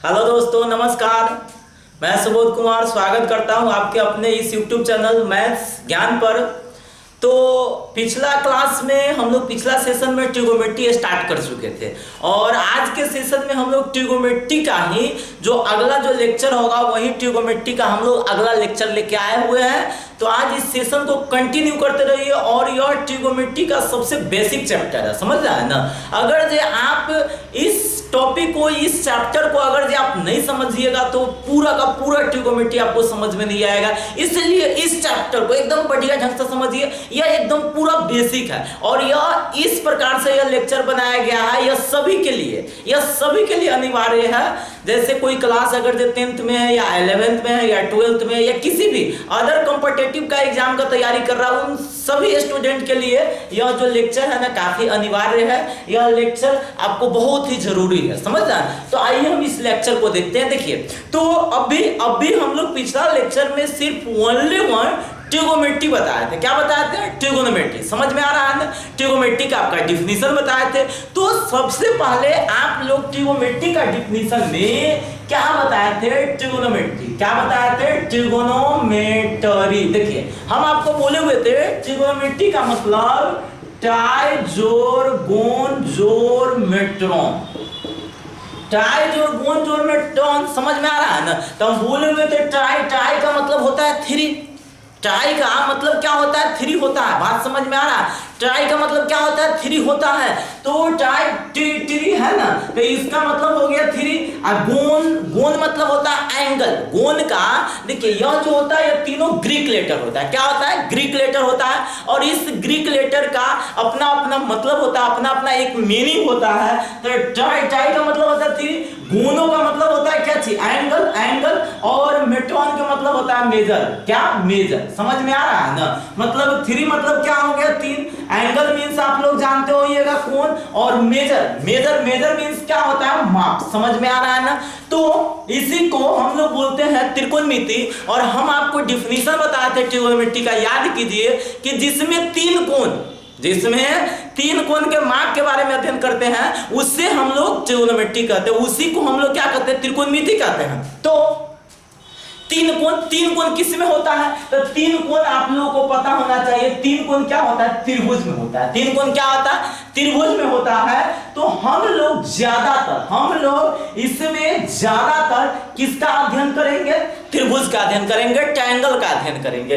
Hello दोस्तों, नमस्कार। मैं सुबोध कुमार स्वागत करता हूं आपके अपने इस YouTube चैनल मैथ्स ज्ञान पर। तो पिछला क्लास में हम लोग पिछला सेशन में ट्रिगोनोमेट्री स्टार्ट कर चुके थे और आज के सेशन में हम लोग ट्रिगोनोमेट्री का ही जो अगला जो लेक्चर होगा वही ट्रिगोनोमेट्री का हम लोग अगला लेक्चर लेके आए हुए हैं। तो आज इस सेशन को कंटिन्यू करते रहिए और यह ट्रिगोनोमेट्री का सबसे बेसिक चैप्टर है, समझ रहा है ना। अगर जो आप इस टॉपिक को, इस चैप्टर को अगर जो आप नहीं समझिएगा तो पूरा का पूरा ट्रिगोनोमेट्री आपको समझ में नहीं आएगा। इसलिए इस चैप्टर को एकदम बढ़िया ढंग से समझिए। यह एकदम पूरा बेसिक है और यह इस प्रकार से यह लेक्चर बनाया गया है, यह सभी के लिए अनिवार्य है। जैसे कोई क्लास अगर जो 10th में है या 11th में है या 12th में है या किसी भी अदर कॉम्पिटिटिव का एग्जाम का तैयारी कर रहा है, उन सभी स्टूडेंट के लिए यह जो लेक्चर है ना काफी अनिवार्य है। यह लेक्चर आपको बहुत ही जरूरी है, समझ रहे हैं। तो आइए हम इस लेक्चर को देखते हैं। देखिए, तो अभी हम लोग पिछला लेक्चर में सिर्फ ओनली वन ट्रिगोनोमेट्री बताए थे। क्या बताए थे? ट्रिगोनोमेट्री। समझ में आ रहा है ना। ट्रिगोनोमेट्री का आपका डिफिनीशन बताए थे। तो सबसे पहले आप लोग ट्रिगोनोमेट्री का डिफिनीशन में क्या बताए थे? ट्रिगोनोमेट्री क्या बताए थे? ट्रिगोनोमेट्री। देखिए, हम आपको बोले हुए थे ट्रिगोनोमेट्री का मतलब टाई जोड़ गोन जोड़ मेट्रॉन। टाई जोड़ गोन जोड़ मेट्रॉन, समझ में आ रहा है ना। तो हम बोले हुए थे टाई का मतलब होता है थ्री। टाई का मतलब क्या होता है? थ्री होता है। बात समझ में आ रहा है। टाई का मतलब क्या होता है? थ्री होता है। तो टाई थ्री है ना, तो इसका मतलब हो गया थ्री। और गोन मतलब होता है एंगल। गोन का देखिए, यह जो होता है यह तीनों ग्रीक लेटर होता है। क्या होता है? ग्रीक लेटर होता है। और इस ग्रीक लेटर का अपना अपना मतलब होता है, अपना अपना एक मीनिंग होता है। तो टाई का मतलब होता है थ्री, गोनों का मतलब होता है क्या चीज? एंगल। और मेट्रॉन का मतलब होता है मेजर। क्या? मेजर। समझ में आ रहा है ना। मतलब थ्री मतलब क्या हो गया? तीन। एंगल मींस आप लोग जानते होइएगा कोण। और मेजर मींस क्या होता है? माप। समझ में आ रहा है ना। तो इसी को हम लोग बोलते हैं त्रिकोणमिति। और हम आपको डिफिनीशन बताए थे ट्रिगोनोमेट्री का, याद कीजिए कि जिसमें तीन कोण के माप के बारे में अध्ययन करते हैं उससे हम लोग ट्रिगोनोमेट्री कहते हैं। उसी को हम लोग क्या कहते हैं? त्रिकोणमिति कहते हैं। तो तीन कोण किस में होता है? तो तीन कोण आप लोगों को पता होना चाहिए। तीन कोण क्या होता है? त्रिभुज में होता है। तीन कोण क्या होता है? त्रिभुज में होता है। तो हम लोग इसमें ज्यादातर किसका अध्ययन करेंगे? त्रिभुज का अध्ययन करेंगे, ट्रायंगल का अध्ययन करेंगे।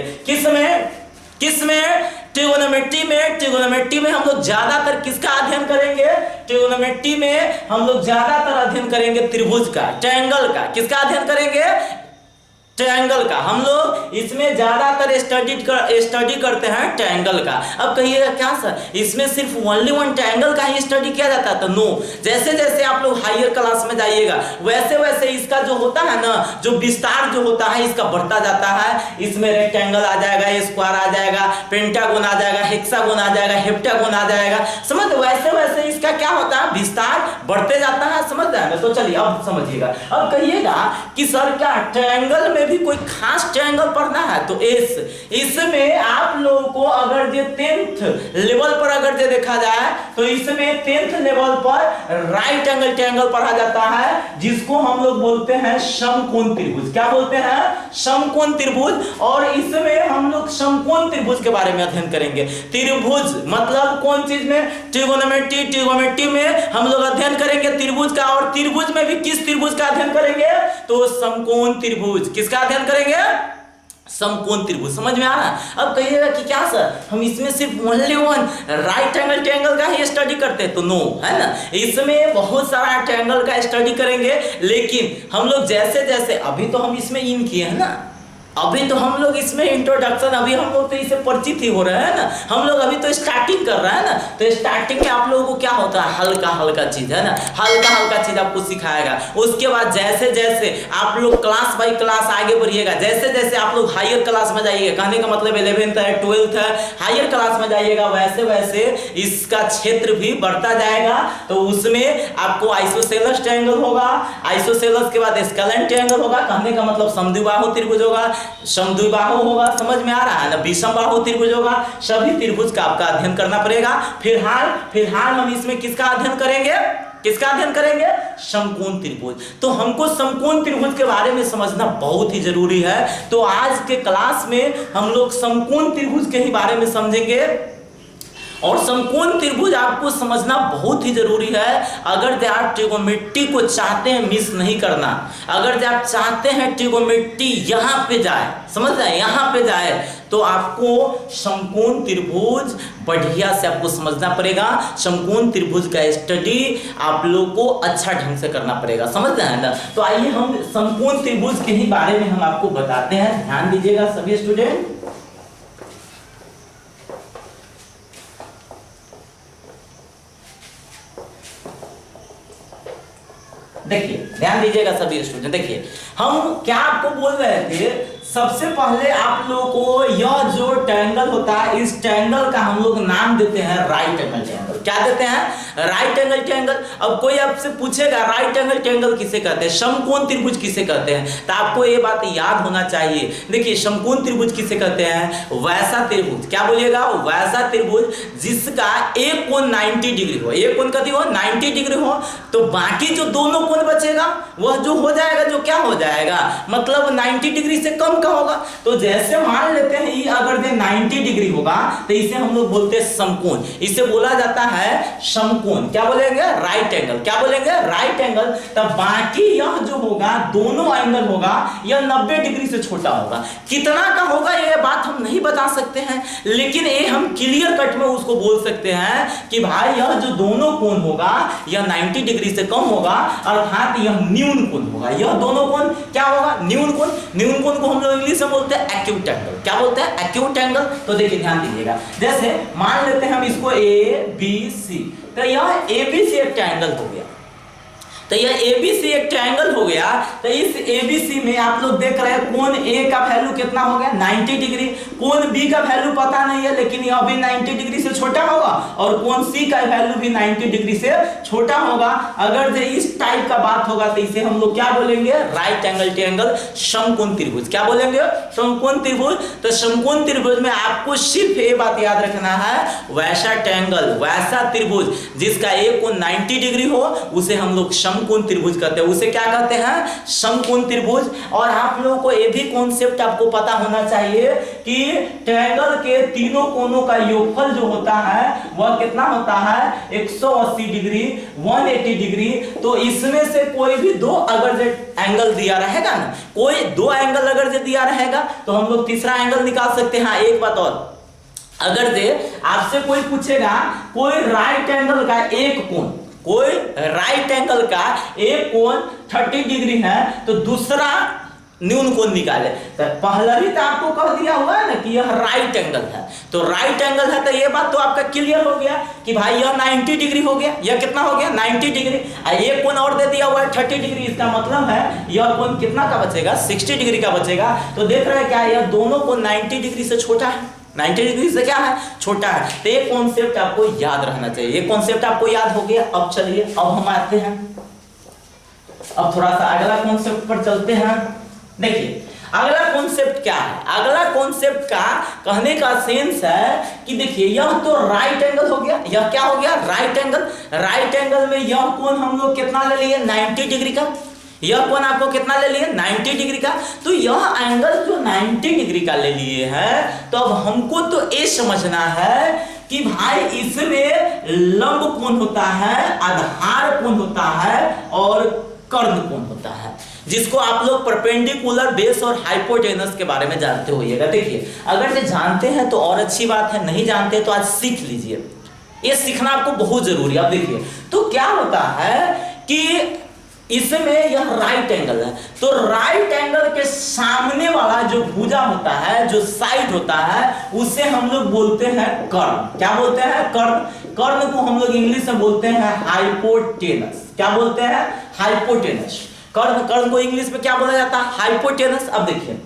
किसमें? ट्रिगोनोमेट्री में हम लोग ज्यादातर किसका अध्ययन करेंगे? ट्रिगोनोमेट्री में हम लोग ज्यादातर अध्ययन करेंगे त्रिभुज का, ट्रायंगल का। किसका अध्ययन करेंगे? ट्रायंगल का। हम लोग इसमें ज्यादातर स्टडी करते हैं ट्रायंगल का। अब कहिएगा क्या सर, इसमें सिर्फ ओनली वन ट्रायंगल का ही स्टडी किया जाता है? तो नो, जैसे जैसे आप लोग हायर क्लास में जाइएगा वैसे वैसे इसका जो होता है ना, जो विस्तार जो होता है इसका बढ़ता जाता है। इसमें रेक्टेंगल आ जाएगा, स्क्वायर आ जाएगा, पेंटागोन आ जाएगा, हेक्सागोन आ जाएगा, हेप्टागोन आ जाएगा। समझ, वैसे वैसे इसका क्या होता है? विस्तार बढ़ते जाता है। समझ रहे हैं? तो चलिए अब समझिएगा। अब कहिएगा कि सर क्या ट्रायंगल में भी कोई खास ट्रायंगल पढ़ना है? तो इसमें आप लोगों को अगर जो 10th लेवल पर अगर जो देखा जाए तो इसमें 10th लेवल पर राइट एंगल ट्रायंगल पढ़ा जाता है, जिसको हम लोग बोलते हैं समकोण त्रिभुज। क्या बोलते हैं? समकोण त्रिभुज। और इसमें हम लोग समकोण त्रिभुज के बारे में अध्ययन करेंगे। त्रिभुज मतलब कौन चीज में? ट्रिगोनोमेट्री में हम लोग अध्ययन करेंगे त्रिभुज का। और त्रिभुज में भी किस त्रिभुज का अध्ययन करेंगे? तो समकोण त्रिभुज। किसका अध्ययन करेंगे? समकोण त्रिभुज। समझ में आ रहा है? अब कहिएगा कि क्या सर हम इसमें सिर्फ only one right angle triangle का ही स्टडी करते हैं? तो नो, है ना। इसमें बहुत सारा ट्रायंगल का स्टडी करेंगे, लेकिन हम लोग जैसे जैसे अभी तो हम इसमें इन किए हैं ना, अभी तो हम लोग इसमें इंट्रोडक्शन, अभी हम लोग तो इससे परिचित ही हो रहे हैं ना। हम लोग अभी तो स्टार्टिंग कर रहे हैं ना। तो स्टार्टिंग में आप लोगों को क्या होता है? हल्का चीज, है ना। हल्का चीज आपको सिखाएगा। उसके बाद जैसे जैसे आप लोग क्लास बाई क्लास आगे बढ़िएगा, जैसे जैसे आप लोग हायर क्लास में जाइएगा, कहने का मतलब 11th है, 12th है, हायर क्लास में जाइएगा, वैसे वैसे इसका क्षेत्र भी बढ़ता जाएगा। तो उसमें आपको आइसोसेलेस ट्रायंगल होगा, आइसोसेलेस के बाद स्केलेन ट्रायंगल होगा, कहने का मतलब समद्विबाहु त्रिभुज होगा, समद्विबाहु होगा। समझ में आ रहा है ना। विषम बाहु त्रिभुज होगा। सभी त्रिभुज का आपका अध्ययन करना पड़ेगा। फिलहाल हम इसमें किसका अध्ययन करेंगे? किसका अध्ययन करेंगे? समकोण त्रिभुज। तो हमको समकोण त्रिभुज के बारे में समझना बहुत ही जरूरी है। तो आज के क्लास में हम लोग समकोण त्रिभुज के ही बारे में समझेंगे और समकोण त्रिभुज आपको समझना बहुत ही जरूरी है। अगर आप ट्रिगोनोमेट्री को चाहते हैं मिस नहीं करना, अगर आप चाहते हैं ट्रिगोनोमेट्री यहाँ पे जाए, समझ रहे, यहाँ पे जाए, तो आपको समकोण त्रिभुज बढ़िया से आपको समझना पड़ेगा। समकोण त्रिभुज का स्टडी आप लोग को अच्छा ढंग से करना पड़ेगा, समझ रहे हैं ना। तो आइए हम समकोण त्रिभुज के ही बारे में हम आपको बताते हैं, ध्यान दीजिएगा सभी स्टूडेंट। देखिए ध्यान दीजिएगा सभी स्टूडेंट। देखिए हम क्या आपको बोल रहे थे, सबसे पहले आप लोगों को यह जो ट्रायंगल होता है, इस ट्रायंगल का हम लोग नाम देते हैं राइट एंगल ट्रायंगल। क्या देते हैं? Right angle triangle. अब कोई आपसे पूछेगा राइट एंगल ट्रायंगल किसे कहते हैं, समकोण त्रिभुज किसे कहते हैं, तो आपको ये बात याद होना चाहिए। देखिए समकोण त्रिभुज किसे कहते हैं? वैसा त्रिभुज। क्या बोलिएगा? वैसा त्रिभुज जिसका एक कोण 90 डिग्री हो, एक कोण कभी हो 90 डिग्री हो, तो बाकी जो दोनों कोण बचेगा वह जो हो जाएगा, जो क्या हो जाएगा, मतलब 90 डिग्री से कम का होगा। तो जैसे मान लेते हैं ये अगर 90 डिग्री होगा तो इसे हम लोग बोलते हैं समकोण, इसे बोला जाता है समकोण। क्या बोलेंगे? Right angle. क्या बोलेंगे? Right angle. तब बाकी यह जो होगा दोनों एंगल होगा यह 90 डिग्री से छोटा होगा। कितना का होगा ये बात हम नहीं बता सकते हैं, लेकिन ये हम क्लियर कट में उसको बोल सकते हैं कि भाई यह जो दोनों कोण होगा यह 90 डिग्री से कम होगा, अर्थात यह न्यून कोण होगा। यह दोनों कोण क्या होगा? न्यून कोण। न्यून कोण को हम लोग इंग्लिश में बोलते हैं एक्यूट एंगल। क्या बोलते हैं? Acute angle. तो देखिए ध्यान दीजिएगा, जैसे मान लेते हैं हम इसको ए बी सी, तो यह ए बी सी एक ट्रायंगल हो गया। तो यह ABC एक ट्रायंगल हो गया। तो इस ABC में आप लोग देख रहे हैं कोण A का वैल्यू कितना हो गया? 90 डिग्री। कोण B का वैल्यू पता नहीं है, लेकिन यह भी 90 डिग्री से छोटा होगा, और कोण C का वैल्यू भी 90 डिग्री से छोटा होगा। अगर जो इस टाइप का बात होगा तो इसे हम लोग क्या बोलेंगे? राइट एंगल ट्रायंगल, समकोण त्रिभुज। क्या बोलेंगे? समकोण त्रिभुज। तो समकोण त्रिभुज में आपको सिर्फ ये बात याद रखना है, वैसा ट्रायंगल, वैसा त्रिभुज जिसका एक कोण 90 डिग्री हो उसे हम लोग समकोण त्रिभुज कहते हैं। उसे क्या कहते हैं? समकोण त्रिभुज। और आप लोगों को ये भी कॉन्सेप्ट आपको पता होना चाहिए कि ट्रायंगल के तीनों कोणों का योगफल जो होता है वह कितना होता है? 180 डिग्री, 180 डिग्री। तो इसमें से कोई भी दो अगर एंगल दिया रहेगा ना, कोई दो एंगल अगर जो दिया रहेगा तो हम लोग तीसरा एंगल निकाल सकते हैं। हाँ, एक बात और, अगर दे आपसे कोई पूछेगा कोई राइट एंगल का एक कोण, कोई राइट एंगल का एक कोण 30 डिग्री है तो दूसरा न्यून कोण निकाले, तो पहला भी तो आपको कह दिया हुआ है ना कि यह राइट एंगल है। तो राइट एंगल है तो ये बात तो आपका क्लियर हो गया कि भाई यह 90 डिग्री हो गया। यह कितना हो गया? 90 डिग्री। एक कोण और दे दिया हुआ है 30 डिग्री, इसका मतलब है यह कोण कितना का बचेगा? 60 डिग्री का बचेगा। तो देख रहे हैं क्या यह दोनों कोण 90 डिग्री से छोटा है, 90 डिग्री से क्या है? छोटा है। तो ये कॉन्सेप्ट आपको याद रहना चाहिए। ये कॉन्सेप्ट आपको याद हो गया। अब चलिए अब हम आते हैं, अब थोड़ा सा अगला कॉन्सेप्ट पर चलते हैं। देखिए अगला कॉन्सेप्ट क्या है? अगला कॉन्सेप्ट का कहने का सेंस है कि देखिए यह तो राइट एंगल हो गया, यह क्या हो गया? Right angle. राइट एंगल में यह कोण हम लोग कितना ले लिए? 90 डिग्री का। यह कोण आपको कितना ले लिए? 90 डिग्री का। तो यह एंगल जो 90 डिग्री का ले लिए है, तो अब हमको तो ये समझना है कि भाई इसमें लंब कोण होता है, आधार कोण होता है और कर्ण कोण होता है, जिसको आप लोग परपेंडिकुलर, बेस और हाइपोटेनस के बारे में जानते होइएगा। देखिए अगर से जानते हैं तो और अच्छी बात है, नहीं जानते तो आज सीख लीजिए, ये सीखना आपको बहुत जरूरी है। अब देखिए तो क्या होता है कि इसमें यह राइट एंगल है, तो राइट एंगल के सामने वाला जो भुजा होता है, जो साइड होता है, उसे हम लोग बोलते हैं कर्ण। क्या बोलते हैं? कर्ण। कर्ण को हम लोग इंग्लिश में बोलते हैं हाइपोटेनस। क्या बोलते हैं? हाइपोटेनस। कर्ण, कर्ण को इंग्लिश में क्या बोला जाता है? हाइपोटेनस। अब देखिए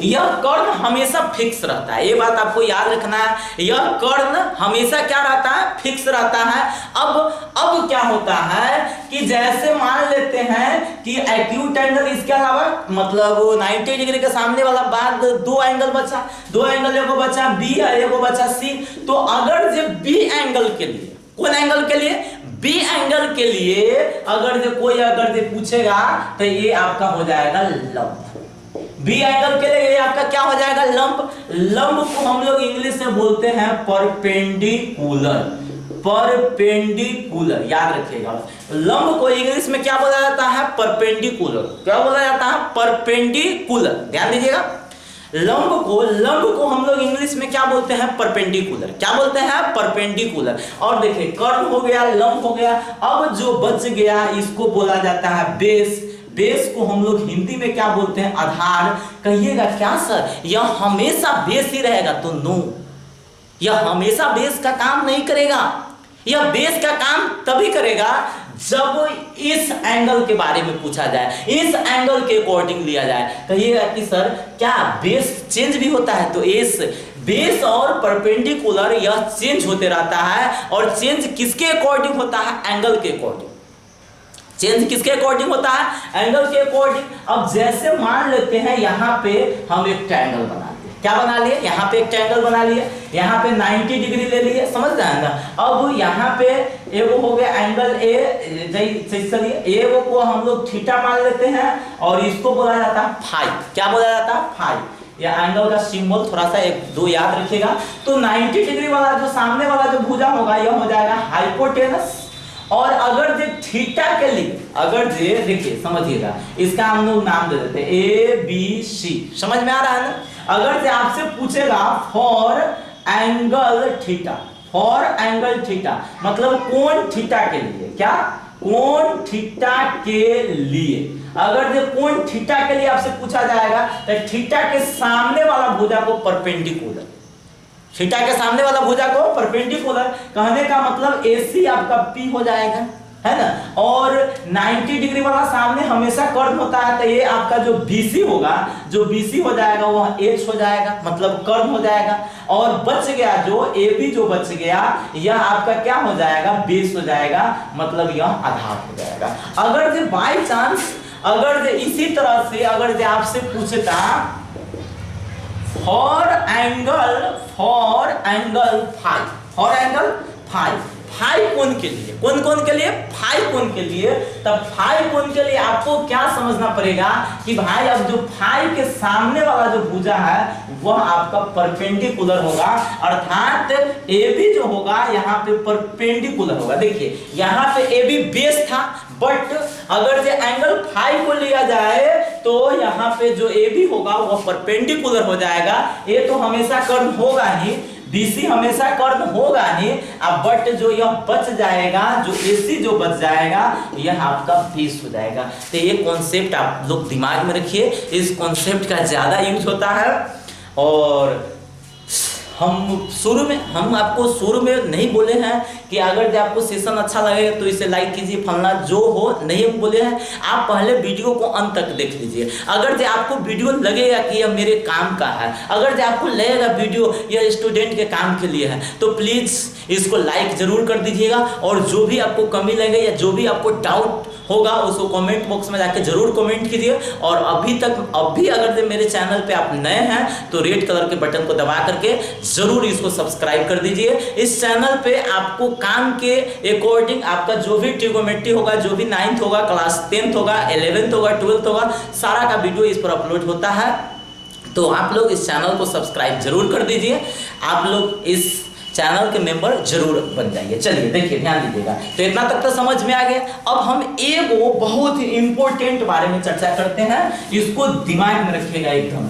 यह कर्ण हमेशा फिक्स रहता है, ये बात आपको याद रखना है। यह कर्ण हमेशा क्या रहता है? फिक्स रहता है। अब क्या होता है कि जैसे मान लेते हैं कि एक्यूट एंगल, इसके अलावा मतलब 90 डिग्री के सामने वाला बाद दो एंगल बचा, दो एंगल, एगो बचा B और एगो बचा C। तो अगर जो B एंगल के लिए, कौन एंगल के लिए? बी एंगल के लिए अगर जो कोई अगर जो पूछेगा तो ये आपका हो जाएगा लंब। बी एंगल के लिए ये आपका क्या हो जाएगा? लंब। लंब को हम लोग इंग्लिश में बोलते हैं परपेंडिकुलर। परपेंडिकुलर याद रखिएगा। लंब को इंग्लिश में क्या बोला जाता है? परपेंडिकुलर। क्या बोला जाता है? परपेंडिकुलर। ध्यान दीजिएगा, लंब को हम लोग इंग्लिश में क्या बोलते हैं? परपेंडिकुलर। क्या बोलते हैं? परपेंडिकुलर। और देखिए कर्ण हो गया, लंब हो गया, अब जो बच गया इसको बोला जाता है बेस। बेस को हम लोग हिंदी में क्या बोलते हैं? आधार। कहिएगा क्या सर यह हमेशा बेस ही रहेगा? तो नो, यह हमेशा बेस का काम नहीं करेगा। यह बेस का काम तभी करेगा जब इस एंगल के बारे में पूछा जाए, इस एंगल के अकॉर्डिंग लिया जाए। कहिएगा कि सर क्या बेस चेंज भी होता है? तो इस बेस और परपेंडिकुलर यह चेंज होते रहता है। और चेंज किसके अकॉर्डिंग होता है? एंगल के अकॉर्डिंग। चेंज किसके अकॉर्डिंग होता है? एंगल के अकॉर्डिंग। अब जैसे मान लेते हैं यहाँ पे हम एक ट्रायंगल बना लिए। क्या बना लिए? यहाँ पे एक ट्रायंगल बना लिए, यहाँ पे 90 डिग्री ले लिए, समझ रहे हैं ना। अब यहाँ पे एगो हो गया एंगल ए, चलिए ए को हम लोग थीटा मान लेते हैं और इसको बोला जाता है फाई। क्या बोला जाता है? फाई। या एंगल का सिंबल थोड़ा सा एक दो याद रखिएगा। तो 90 डिग्री वाला जो सामने वाला जो भुजा होगा यह हो जाएगा हाइपोटेनस। और अगर जे थीटा के लिए, अगर जे देखिए समझिएगा, इसका हम लोग नाम दे देते हैं ए बी सी। समझ में आ रहा है ना? अगर जे आपसे पूछेगा for angle theta, for angle theta मतलब कोण थीटा के लिए, क्या? कोण थीटा के लिए। अगर जे कोण थीटा के लिए आपसे पूछा जाएगा तो थीटा के सामने वाला भुजा को परपेंडिकुलर, थीटा के सामने वाला भुजा को परपेंडिकुलर कहने का मतलब AC आपका P हो जाएगा, है ना। और 90 डिग्री वाला सामने हमेशा कर्ण होता है, तो ये आपका जो BC होगा, जो BC हो जाएगा वह H हो जाएगा, मतलब कर्ण हो जाएगा। और बच गया जो AB जो बच गया यह आपका क्या हो जाएगा? बेस हो जाएगा, मतलब यह आधार हो जाएगा। अगर जो बाई चांस अगर जो इसी तरह से अगर जो आपसे पूछता for angle phi, for angle phi, phi कोण के लिए, कौन के लिए? फाई कोण के लिए। तब फाई कोण के लिए आपको क्या समझना पड़ेगा कि भाई अब जो फाई के सामने वाला जो भुजा है वह आपका परपेंडिकुलर होगा, अर्थात AB जो होगा यहाँ पे परपेंडिकुलर होगा। देखिए यहाँ पे AB बेस था, बट अगर जो एंगल फाई को लिया जाए तो यहाँ पे जो AB होगा वह परपेंडिकुलर हो जाएगा। ये तो हमेशा कर्ण होगा ही, BC हमेशा कर्ण होगा ही। अब बट जो यह बच जाएगा, जो AC जो बच जाएगा यह आपका बेस हो जाएगा। तो ये कॉन्सेप्ट आप लोग दिमाग में रखिए, इस कॉन्सेप्ट का ज्यादा यूज होता है। और हम आपको शुरू में नहीं बोले हैं कि अगर आपको सेशन अच्छा लगेगा तो इसे लाइक कीजिए, फलना जो हो, नहीं हम बोले हैं। आप पहले वीडियो को अंत तक देख लीजिए। अगर जो आपको वीडियो लगेगा कि यह मेरे काम का है, अगर जो आपको लगेगा वीडियो यह स्टूडेंट के काम के लिए है, तो प्लीज़ इसको लाइक जरूर कर दीजिएगा। और जो भी आपको कमी लगे या जो भी आपको डाउट होगा उसको कमेंट बॉक्स में जाके जरूर कमेंट कीजिए। और अभी अगर मेरे चैनल पे आप नए हैं तो रेड कलर के बटन को दबा करके जरूर इसको सब्सक्राइब कर दीजिए। इस चैनल पे आपको काम के अकॉर्डिंग आपका जो भी ट्रिगोनोमेट्री होगा, जो भी 9th होगा, क्लास 10th होगा, 11th होगा, 12th होगा, सारा का वीडियो इस पर अपलोड होता है। तो आप लोग इस चैनल को सब्सक्राइब जरूर कर दीजिए, आप लोग इस चैनल के मेंबर जरूर बन जाइए। चलिए देखिए ध्यान दीजिएगा। तो इतना तक तो समझ में आ गया। अब हम एक बहुत ही इंपॉर्टेंट बारे में चर्चा करते हैं, इसको दिमाग में रखिएगा एकदम।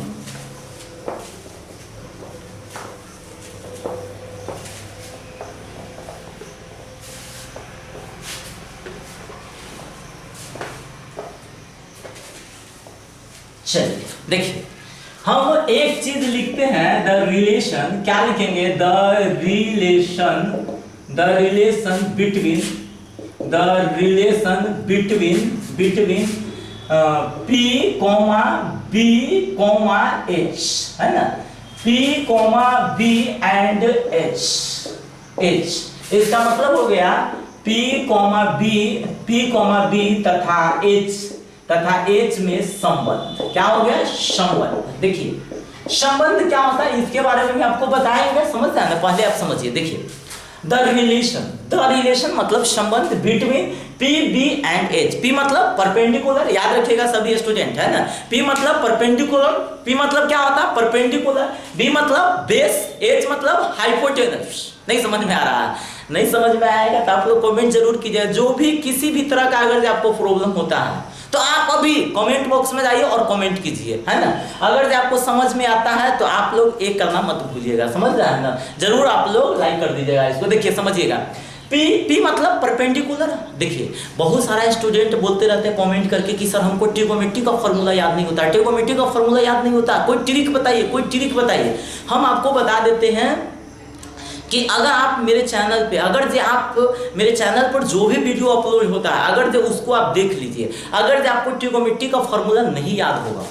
चलिए देखिए, हम एक चीज लिखते हैं, द रिलेशन। क्या लिखेंगे? The relation between P, B, H, है ना। P, B and H। इसका मतलब हो गया P, B तथा H में संबंध। क्या हो गया? संबंध। देखिए संबंध क्या होता है इसके बारे में भी आपको बताएंगे, समझते हैं ना। पहले आप समझिए, देखिए द रिलेशन मतलब संबंध between P, B and H। P मतलब परपेंडिकुलर, याद रखिएगा सभी स्टूडेंट, है ना। P मतलब परपेंडिकुलर, P मतलब क्या होता है परपेंडिकुलर, B मतलब बेस, H मतलब हाइपोटेनस। नहीं समझ में आ रहा है? नहीं समझ में आएगा तो आप लोग कमेंट जरूर कीजिए। जो भी किसी भी तरह का अगर आपको प्रॉब्लम होता है तो आप अभी कमेंट बॉक्स में जाइए और कमेंट कीजिए, है ना। अगर जो आपको समझ में आता है तो आप लोग एक करना मत भूलिएगा, समझ रहे हैं ना। जरूर आप लोग लाइक कर दीजिएगा इसको। देखिए समझिएगा, पी मतलब परपेंडिकुलर। देखिए बहुत सारा स्टूडेंट बोलते रहते हैं कमेंट करके कि सर हमको ट्रिगोनोमेट्री का फॉर्मूला याद नहीं होता, ट्रिगोनोमेट्री का फॉर्मूला याद नहीं होता, कोई ट्रिक बताइए, कोई ट्रिक बताइए। हम आपको बता देते हैं कि अगर आप मेरे चैनल पे, अगर जो आप मेरे चैनल पर जो भी वीडियो अपलोड होता है, अगर जो उसको आप देख लीजिए, अगर जो आपको ट्रिगोनोमेट्री का फॉर्मूला नहीं याद होगा,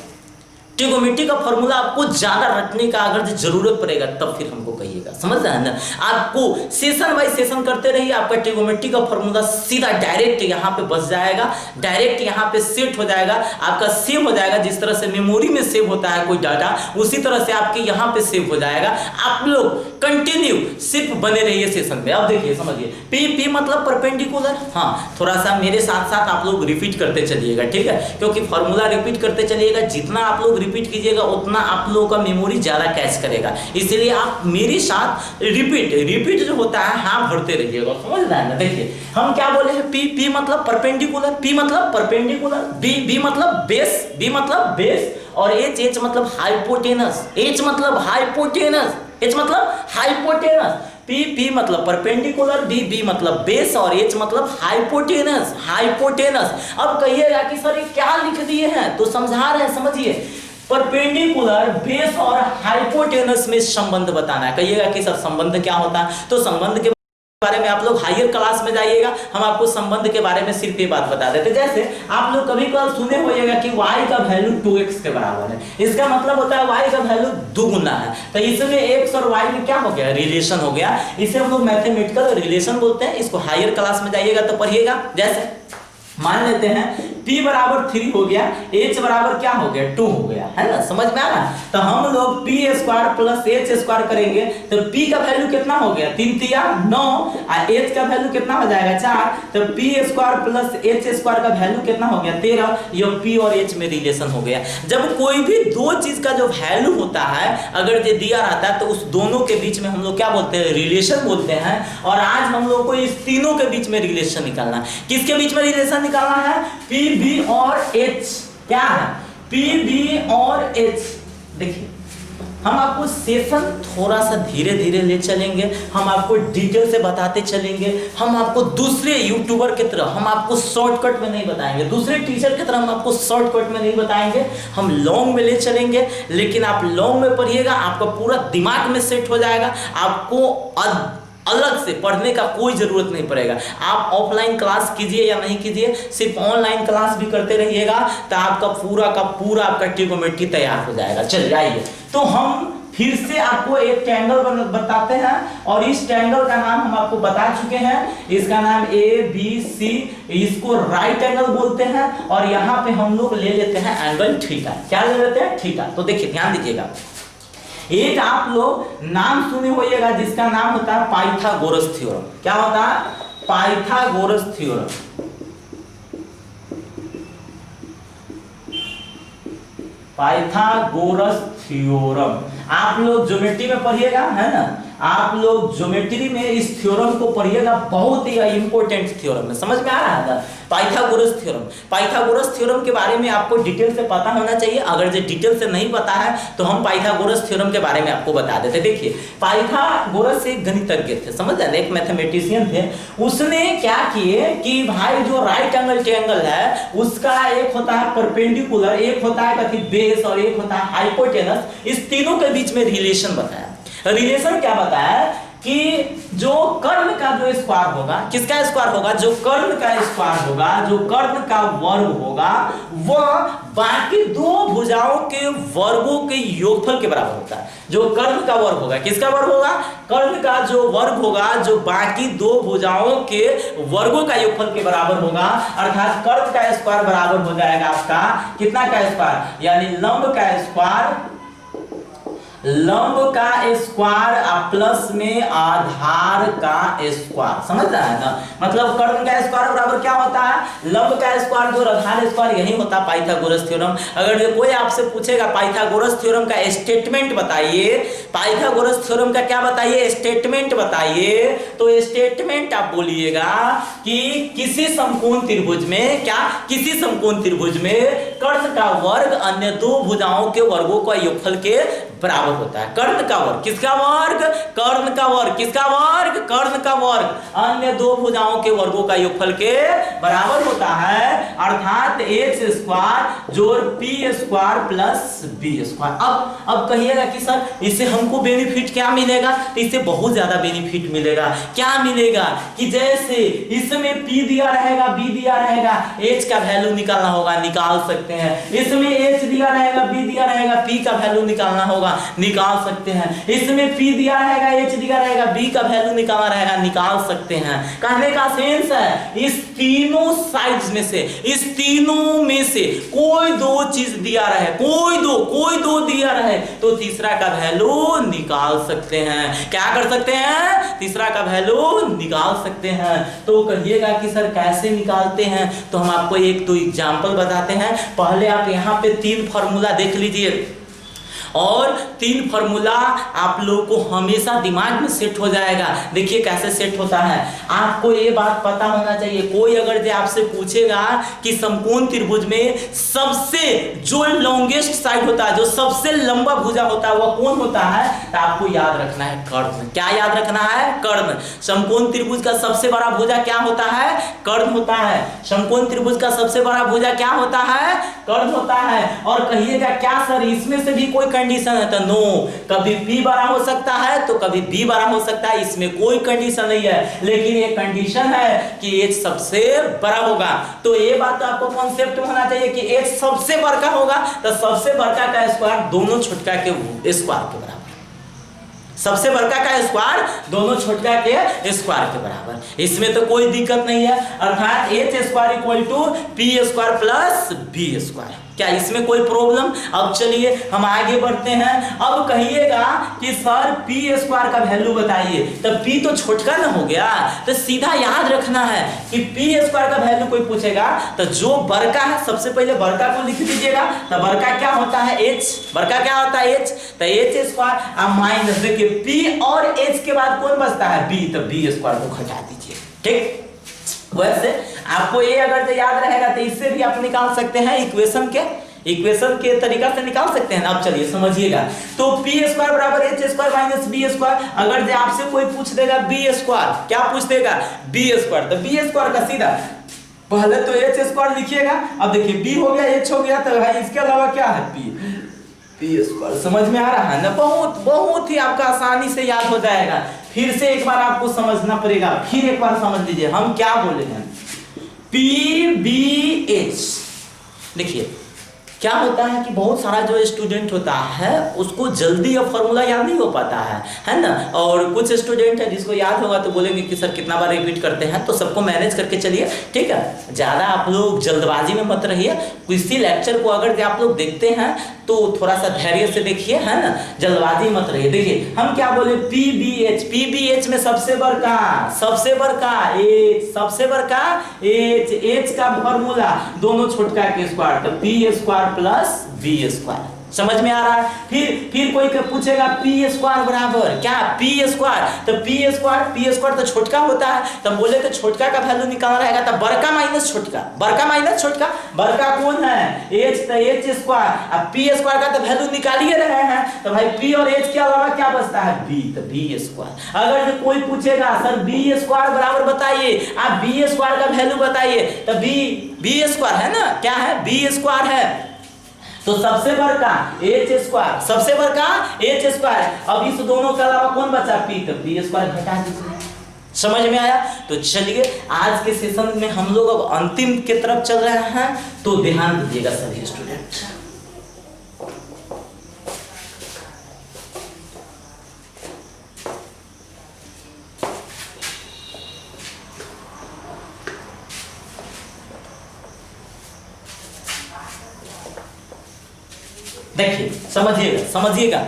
ट्रिगोनोमेट्री का फॉर्मूला आपको ज्यादा रटने का अगर जरूरत पड़ेगा तब फिर हमको कहिएगा, समझ रहे हैं ना। आपको सेशन बाय सेशन करते रहिए, आपका ट्रिगोनोमेट्री का फॉर्मूला सीधा डायरेक्ट यहाँ पे बस जाएगा, डायरेक्ट यहाँ पे सेट हो जाएगा, आपका सेव हो जाएगा। जिस तरह से मेमोरी में सेव होता है कोई डाटा, उसी तरह से आपके यहाँ पे सेव हो जाएगा। आप लोग कंटिन्यू सिर्फ बने रहिए सेशन पे। अब देखिए समझिए, पी मतलब परपेंडिकुलर। हाँ, थोड़ा सा मेरे साथ साथ आप लोग रिपीट करते चलिएगा, ठीक है, क्योंकि फॉर्मूला रिपीट करते चलिएगा। जितना आप लोग रिपीट कीजिएगा उतना आप लोगों का मेमोरी ज्यादा कैच करेगा, इसलिए आप मेरे साथ रिपीट जो होता है हाँ भरते रहिएगा, समझ रहे हैं ना। देखिए हम क्या बोले हैं, पी मतलब परपेंडिकुलर, पी मतलब परपेंडिकुलर, बी मतलब बेस और एच मतलब हाइपोटेनस, एच मतलब हाइपोटेनस, एच मतलब हाइपोटेनस। पी मतलब परपेंडिकुलर, बी मतलब बेस और एच मतलब हाइपोटेनस, हाइपोटेनस। अब कहिएगा कि सर ये क्या लिख दिए हैं, तो समझा रहे हैं, समझिए। परपेंडिकुलर, बेस और हाइपोटेनस में संबंध बताना है। कहिएगा कि सर संबंध क्या होता है, तो संबंध के बारे में आप लोग हायर क्लास में जाइएगा, हम आपको संबंध के बारे में सिर्फ ये बात बता देते। जैसे आप लोग कभी कभी सुने होइएगा कि y का वैल्यू 2x के बराबर है, इसका मतलब होता है y का वैल्यू दुगुना है। तो इसमें x और y में क्या हो गया, रिलेशन हो गया। इसे हम लोग मैथमेटिकल रिलेशन बोलते हैं। इसको हायर क्लास में जाइएगा तो पढ़िएगा। जैसे मान लेते हैं p बराबर 3 हो गया, h बराबर क्या हो गया 2 हो गया, है ना, समझ में आ रहा है। तो हम लोग p square plus h square करेंगे तो p का वैल्यू कितना हो गया 3 तिया 9 और h का वैल्यू कितना हो जाएगा 4। तो p square plus h square का वैल्यू कितना हो गया 13। ये p और h में रिलेशन हो गया। जब कोई भी दो चीज का जो वैल्यू होता है अगर ये दिया रहता है तो उस दोनों के बीच में हम लोग क्या बोलते हैं, रिलेशन बोलते हैं। और आज हम लोग को इस तीनों के बीच में रिलेशन निकालना है। किसके बीच में रिलेशन निकालना है, पी बी और एच। क्या है, पी बी और एच। देखिए हम आपको सेशन थोड़ा सा धीरे धीरे ले चलेंगे, हम आपको डिटेल से बताते चलेंगे। हम आपको दूसरे यूट्यूबर की तरह हम आपको शॉर्टकट में नहीं बताएंगे, दूसरे टीचर की तरह हम आपको शॉर्टकट में नहीं बताएंगे, हम लॉन्ग में ले चलेंगे। लेकिन आप लॉन्ग में पढ़िएगा, आपका पूरा दिमाग में सेट हो जाएगा, आपको अलग से पढ़ने का कोई जरूरत नहीं पड़ेगा। आप ऑफलाइन क्लास कीजिए या नहीं कीजिए, सिर्फ ऑनलाइन क्लास भी करते रहिएगा तो आपका पूरा का पूरा आपका ट्रिगोनोमेट्री तैयार हो जाएगा। चलिए आइए, तो हम फिर से आपको एक ट्रायंगल बताते हैं और इस ट्रायंगल का नाम हम आपको बता चुके हैं। इसका नाम ABC, इसको राइट एंगल बोलते हैं। और यहाँ पे हम लोग ले लेते हैं एंगल थीटा। क्या ले लेते हैं, थीटा। तो देखिए ध्यान दीजिएगा, एक आप लोग नाम सुने होइएगा जिसका नाम होता है पाइथागोरस थ्योरम। क्या होता है, पाइथागोरस थ्योरम। पाइथागोरस थ्योरम आप लोग ज्योमेट्री में पढ़िएगा, है ना। आप लोग ज्योमेट्री में इस थ्योरम को पढ़िएगा, बहुत ही इंपॉर्टेंट थ्योरम है। समझ में आ रहा है पाइथागोरस थ्योरम। पाइथागोरस थ्योरम के बारे में आपको डिटेल से पता होना चाहिए। अगर जो डिटेल से नहीं पता है तो हम पाइथागोरस थ्योरम के बारे में आपको बता देते। देखिए पाइथागोरस एक गणितज्ञ थे, समझ रहे, एक मैथमेटिशियन थे। उसने क्या किए कि भाई जो राइट एंगल ट्रायंगल है उसका एक होता है परपेंडिकुलर, एक होता है कथी बेस और एक होता है हाइपोटेनस। इस तीनों के बीच में रिलेशन बताया। रिलेशन क्या बताया कि जो कर्ण का जो स्क्वायर होगा, किसका स्क्वायर होगा, जो कर्ण का स्क्वायर होगा, जो कर्ण का वर्ग होगा, वह बाकी दो भुजाओं के वर्गों के योगफल के बराबर होता है। जो कर्ण का वर्ग होगा, किसका वर्ग होगा, कर्ण का जो वर्ग होगा जो बाकी दो भुजाओं के वर्गों का योगफल के बराबर होगा। अर्थात कर्ण का स्क्वायर बराबर हो जाएगा आपका कितना का स्क्वायर, यानी लंब का स्क्वायर लंब का स्क्वायर प्लस में आधार का स्क्वायर, समझ रहा है ना। मतलब कर्ण का स्क्वायर बराबर क्या होता है, लंब का स्क्वायर जोड़ आधार स्क्वायर, यही होता है पाइथागोरस थ्योरम। अगर कोई आपसे पूछेगा पाइथागोरस थ्योरम का स्टेटमेंट बताइए, पाइथागोरस थ्योरम का क्या बताइए, स्टेटमेंट बताइए, तो स्टेटमेंट आप बोलिएगा कि किसी समकोण त्रिभुज में, क्या किसी समकोण त्रिभुज में कर्ण का वर्ग अन्य दो भुजाओं के वर्गों का योगफल के बराबर होता है। कर्ण का वर्ग किसका वर्ग, कर्ण का वर्ग किसका वर्ग, कर्ण का वर्ग अन्य दो भुजाओं के वर्गों का योगफल के बराबर होता है, अर्थात एच स्क्वायर जोड़ P square plus B square. अब कहिएगा कि सर इससे हमको बेनिफिट क्या मिलेगा, तो इससे बहुत ज्यादा बेनिफिट मिलेगा। क्या मिलेगा कि जैसे इसमें p दिया रहेगा, b दिया रहेगा, h का वैल्यू निकालना होगा, निकाल सकते हैं। इसमें h दिया रहेगा, b दिया रहेगा, p का वैल्यू निकालना होगा, निकाल सकते हैं। इसमें p दिया रहेगा, h दिया रहेगा, b का वैल्यू निकालना रहेगा, निकाल सकते हैं। कहने का सेंस है इस तीनों साइड्स में से, इस तीनों में से कोई दो चीज दिया रहे, कोई दो दिया रहे, तो तीसरा का वैल्यू निकाल सकते हैं। क्या कर सकते हैं, तीसरा का वैल्यू निकाल सकते हैं। तो कहिएगा कि सर कैसे निकालते हैं, तो हम आपको एक दो एग्जांपल बताते हैं। पहले आप यहाँ पे 3 फार्मूला देख लीजिए, और 3 फार्मूला आप लोगों को हमेशा दिमाग में सेट हो जाएगा। देखिए कैसे सेट होता है, आपको ये बात पता होना चाहिए। कोई अगर जो आपसे पूछेगा कि समकोण त्रिभुज में सबसे जो लॉन्गेस्ट साइड होता है, जो सबसे लंबा भुजा होता है, वह कौन होता है, तो आपको याद रखना है कर्ण। क्या याद रखना है, कर्ण। समकोण त्रिभुज का सबसे बड़ा भुजा क्या होता है, कर्ण होता है। समकोण त्रिभुज का सबसे बड़ा भुजा क्या होता है, कर्ण होता है। और कहिएगा क्या सर इसमें से भी कोई कंडीशन है, तो नो, कभी p बड़ा हो सकता है तो कभी b बड़ा हो सकता है, इसमें कोई कंडीशन नहीं है। लेकिन ये कंडीशन है कि h सबसे बड़ा होगा। तो ये बात तो आपको कॉन्सेप्ट होना चाहिए कि h सबसे बड़ा होगा, तो सबसे बड़ा का स्क्वायर दोनों छोटका के स्क्वायर के बराबर, सबसे बड़का का स्क्वायर दोनों छोटका के स्क्वायर के बराबर। इसमें तो कोई दिक्कत नहीं है, अर्थात H square equal to P square plus B square. क्या इसमें कोई प्रॉब्लम। अब चलिए हम आगे बढ़ते हैं। अब कहिएगा कि सर पी स्क्वायर का वैल्यू बताइए, तो पी तो छोटका ना हो गया, तो सीधा याद रखना है कि पी स्क्वायर का वैल्यू कोई पूछेगा तो जो बड़का है सबसे पहले बड़का को लिख दीजिएगा। तो बड़का क्या होता है, एच। बड़का क्या होता है, एच। तो एच स्क्वायर अब माइनस, देखिए पी और एच के बाद कौन बचता है, बी, तो बी स्क्वायर को घटा दीजिए। ठीक, वैसे आपको ये अगर तो याद रहेगा तो इससे भी आप निकाल सकते हैं, इक्वेशन के तरीका से निकाल सकते हैं। अब चलिए समझिएगा, तो पी स्क्वायर बराबर H square minus B square. अगर जो आपसे कोई पूछ देगा बी स्क्वायर, क्या पूछ देगा, बी स्क्वायर, तो बी स्क्वायर का सीधा पहले तो एच स्क्वायर लिखिएगा। अब देखिए बी हो गया, एच हो गया, तो भाई इसके अलावा क्या है, पी स्क्वायर। समझ में आ रहा है ना, बहुत ही आपका आसानी से याद हो जाएगा। फिर से एक बार आपको समझना पड़ेगा, फिर एक बार समझ लीजिए हम क्या बोले हैं, पी बी एच। देखिए क्या होता है कि बहुत सारा जो स्टूडेंट होता है उसको जल्दी अब फॉर्मूला याद नहीं हो पाता है ना। और कुछ स्टूडेंट है जिसको याद होगा तो बोलेंगे कि सर कितना बार रिपीट करते हैं, तो सबको मैनेज करके चलिए, ठीक है। ज़्यादा आप लोग जल्दबाजी में मत रहिए। किसी लेक्चर को अगर आप लोग देखते हैं तो थोड़ा सा धैर्य से देखिए, है ना, जल्दबाजी मत रहिए। देखिए हम क्या बोले, पी बी एच में सबसे बड़का एच, सबसे बड़का एच का फॉर्मूला दोनों छोटका के स्क्वायर, तो P square plus B square. समझ में आ रहा है। फिर कोई पूछेगा पी स्क्वायर बराबर क्या, पी स्क्वायर, तो पी स्क्वायर तो छोटका होता है, तो बोले तो छोटका का वैल्यू निकालना रहेगा, तो बड़का माइनस छोटका, बड़का कौन है, एच, तो एच स्क्वायर। अब पी स्क्वायर का तो वैल्यू निकाल ही रहे हैं, तो भाई पी और एच के अलावा क्या बचता है, बी, तो बी स्क्वायर। अगर कोई पूछेगा सर बी स्क्वायर बराबर बताइए, आप बी स्क्वायर का वैल्यू बताइए, तो बी स्क्वायर है ना, क्या है, बी स्क्वायर है, तो सबसे बड़का एच स्क्वायर। अब इस दोनों के अलावा कौन बचा, पी, तो पी स्क्वायर घटा दीजिए। समझ में आया। तो चलिए आज के सेशन में हम लोग अब अंतिम की तरफ चल रहे हैं, तो ध्यान दीजिएगा सभी स्टूडेंट। देखिए समझिएगा,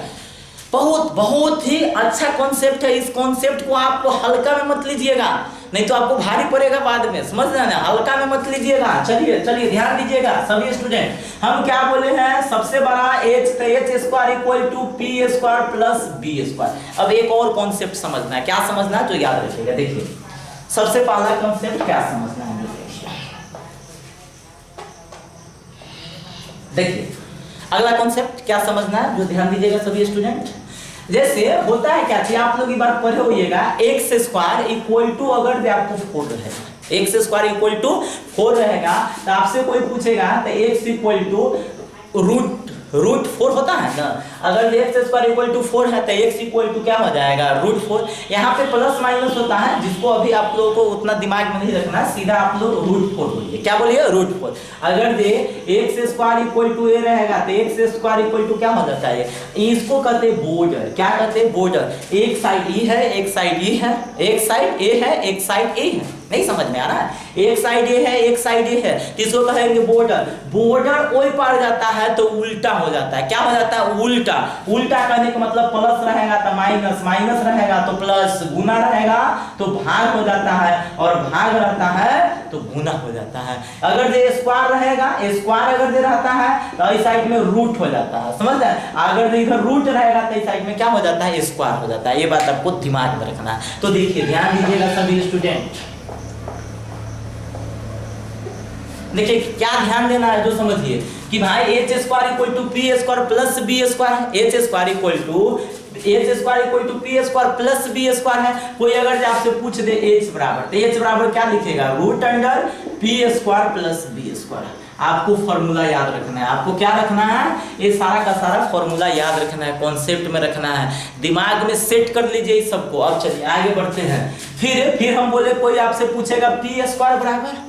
बहुत बहुत ही अच्छा कॉन्सेप्ट है। इस कॉन्सेप्ट को आपको हल्का में मत लीजिएगा, नहीं तो आपको भारी पड़ेगा बाद में, समझ रहे हैं? हल्का में मत लीजिएगा। चलिए चलिए ध्यान दीजिएगा सभी स्टूडेंट। हम क्या बोले हैं, सबसे बड़ा h, तो h square equal to P square plus B square. अब एक और कॉन्सेप्ट समझना है, क्या समझना है तो याद रखिएगा। देखिए सबसे पहला कॉन्सेप्ट क्या समझना है, देखिए अगला कॉन्सेप्ट क्या समझना है जो ध्यान दीजिएगा सभी स्टूडेंट। जैसे होता है क्या कि आप लोग एक बार पढ़े होइएगा, एक्स स्क्वायर इक्वल टू अगर आपको 4 रहेगा, एक्स स्क्वायर इक्वल टू 4 रहेगा तो आपसे कोई पूछेगा तो एक्स इक्वल टू रूट 4 होता है ना। अगर एक्स स्क्वायर इक्वल टू 4 है तो एक्स इक्वल टू क्या हो जाएगा, रूट 4। यहाँ पे प्लस माइनस होता है, जिसको अभी आप लोगों को उतना दिमाग में नहीं रखना, सीधा आप लोग रूट 4 बोलिए। क्या बोलिए, रूट 4। अगर दे एक्स स्क्वायर इक्वल टू ए रहेगा तो एक्स स्क्वायर इक्वल टू क्या हो जाता है, इसको कहते हैं बॉर्डर। क्या कहते हैं, बॉर्डर। एक साइड ई है, एक साइड ई है, एक साइड ए है, एक साइड ए है। नहीं समझ में आ रहा है, एक साइड ए है, एक साइड ए है, किसको कहेंगे, बॉर्डर। बॉर्डर ओई पार जाता है तो उल्टा हो जाता है। क्या हो जाता है, उल्टा। उल्टा कहने का मतलब प्लस रहेगा तो माइनस, माइनस रहेगा तो प्लस, गुना रहेगा तो भाग हो जाता है, और भाग रहता है तो गुना हो जाता है। अगर ये स्क्वायर रहेगा, स्क्वायर अगर ये रहता है तो इस साइड में रूट हो जाता है, समझ रहे। अगर इधर रूट रहेगा तो इस साइड में क्या हो जाता है, स्क्वायर हो जाता है। ये बात आपको दिमाग में रखना है। तो देखिए ध्यान दीजिएगा सभी स्टूडेंट, देखिए क्या ध्यान देना है जो समझिए कि भाई H square equal to P square plus B square. H square equal to P square plus B square है। कोई अगर आपसे पूछ दे एच बराबर, तो एच बराबर क्या लिखेगा, root under P square plus B square. आपको फॉर्मूला याद रखना है। आपको क्या रखना है, ये सारा का सारा फॉर्मूला याद रखना है, कॉन्सेप्ट में रखना है, दिमाग में सेट कर लीजिए इस सबको। अब चलिए आगे बढ़ते हैं। फिर हम बोले कोई आपसे पूछेगा पी स्क्वायर बराबर,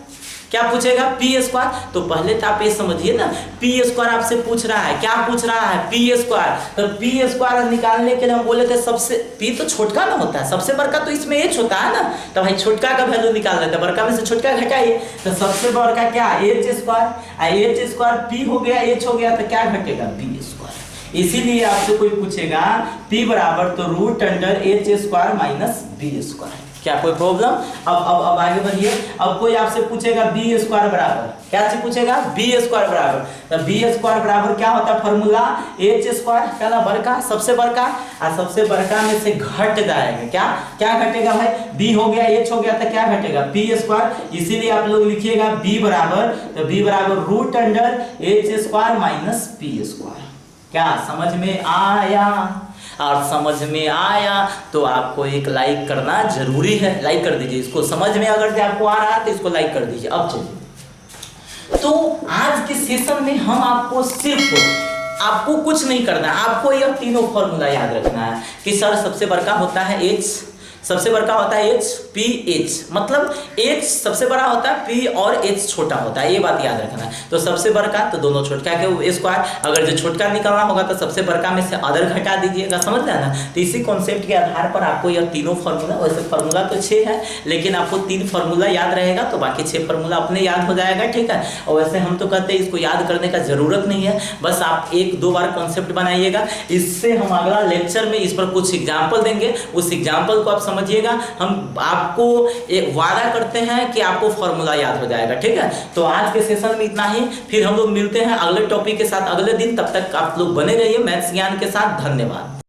क्या पूछेगा, पी स्क्वायर। तो पहले तो आप ये समझिए ना, पी स्क्वायर आपसे पूछ रहा है, क्या पूछ रहा है, पी स्क्वायर। तो पी स्क्वायर निकालने के लिए हम बोले थे सबसे, पी तो छोटका ना होता है, सबसे बड़का तो इसमें एच होता है ना। तो भाई छोटका का वैल्यू निकाल लेते हैं, बड़का में से छोटका घटाइए। तो सबसे बड़का क्या, H square. H square P हो गया, एच हो गया, तो क्या घटेगा, बी स्क्वायर। इसीलिए आपसे कोई पूछेगा पी बराबर तो root under H square minus B square. क्या कोई प्रॉब्लम। अब आगे बढ़िए। अब कोई आपसे पूछेगा बी स्क्वायर बराबर, क्या से पूछेगा, बी स्क्वायर बराबर। तो बी स्क्वायर बराबर क्या होता है, फॉर्मूला एच स्क्वायर, क्या बड़का, सबसे बड़का, और सबसे बड़का में से घट जाएगा। क्या क्या घटेगा भाई, बी हो गया, एच हो गया, तो क्या घटेगा, पी स्क्वायर। इसीलिए आप लोग लिखिएगा बी बराबर, तो बी बराबर root under H square minus P square. क्या समझ में आया। और समझ में आया तो आपको एक लाइक करना जरूरी है, लाइक कर दीजिए इसको। समझ में अगर आपको आ रहा है तो इसको लाइक कर दीजिए। अब चलिए, तो आज के सेशन में हम आपको सिर्फ, आपको कुछ नहीं करना है, आपको यह तीनों फॉर्मूला याद रखना है कि सर सबसे बड़का होता है एच, सबसे बड़का होता है एच, पी एच, मतलब एच सबसे बड़ा होता है, पी और एच छोटा होता है, ये बात याद रखना है। तो सबसे बड़का तो दोनों छोटका के स्क्वायर, अगर जो छोटका निकालना होगा तो सबसे बड़का में से अदर घटा दीजिएगा, समझ रहे हैं ना। तो इसी कॉन्सेप्ट के आधार पर आपको यह तीनों फार्मूला, वैसे फार्मूला तो 6 है लेकिन आपको 3 फार्मूला याद रहेगा तो बाकी 6 फार्मूला अपने याद हो जाएगा, ठीक है। और वैसे हम तो कहते हैं इसको याद करने का जरूरत नहीं है, बस आप 1-2 बार कॉन्सेप्ट बनाइएगा। इससे हम अगला लेक्चर में इस पर कुछ एग्जाम्पल देंगे, उस एग्जाम्पल को आप समझिएगा। हम आपको एक वादा करते हैं कि आपको फॉर्मूला याद हो जाएगा, ठीक है। तो आज के सेशन में इतना ही, फिर हम लोग मिलते हैं अगले टॉपिक के साथ अगले दिन। तब तक आप लोग बने रहिए मैथ्स ज्ञान के साथ। धन्यवाद।